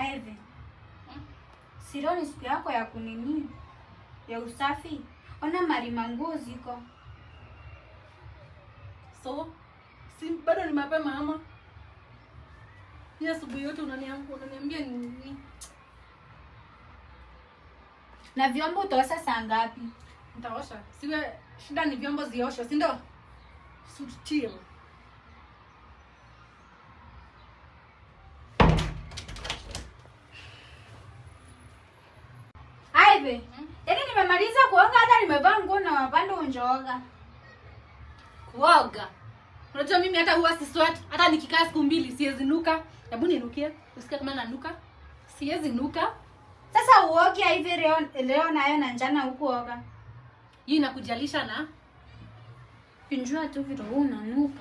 Aive. Sironi siku yako ya kunini? Ya usafi. Ona marima nguo ziko. So, si bado ni mapema ama? Ni asubuhi yote unaniambia nini? Na vyombo utaosha saa ngapi? Nitaosha. Siwe shida ni vyombo ziosho, si ndio? Sutil. Aive. Yaani nimemaliza kuoga hata nimevaa nguo na wapande unjooga. Kuoga. Unajua mimi hata huwa si sweat, hata nikikaa siku 2 siwezi nuka. Hebu ninukie. Usikie kama nanuka? Siwezi nuka. Sasa uoge hivi leo nayo na njana hukuoga. Hii inakujalisha na Pinjua tu vitu unanuka.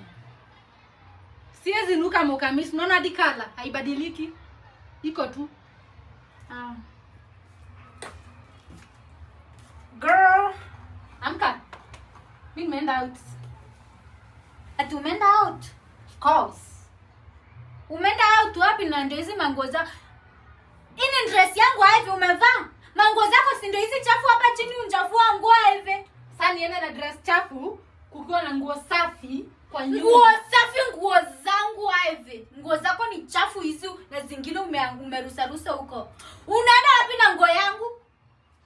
Siwezi nuka mokamisi. Unaona hadi kala haibadiliki. Iko tu. Girl, amka. Mimi nimeenda out. Ati umeenda out? Of course. Umeenda out wapi na ndio hizi manguo za? Ini dress yangu hivi umevaa? Manguo zako si ndio hizi chafu hapa chini unachafua nguo hivi? Sasa niende na dress chafu kukiwa na nguo safi kwa nyumba. Nguo safi, nguo zangu hivi. Nguo zako ni chafu hizi na zingine umerusa huko. Unaenda wapi na nguo yangu?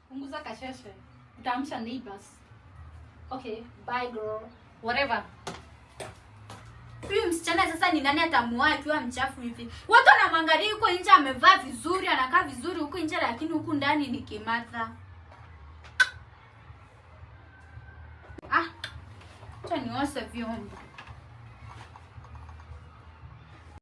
Punguza kasheshe. Utaamsha neighbors. Okay, bye girl. Whatever. Huyu msichana sasa ni nani atamuoa akiwa mchafu hivi? Watu wanamwangalia huko nje amevaa vizuri, anakaa vizuri huko nje lakini huku ndani ni kimatha. Acha nioshe vyombo.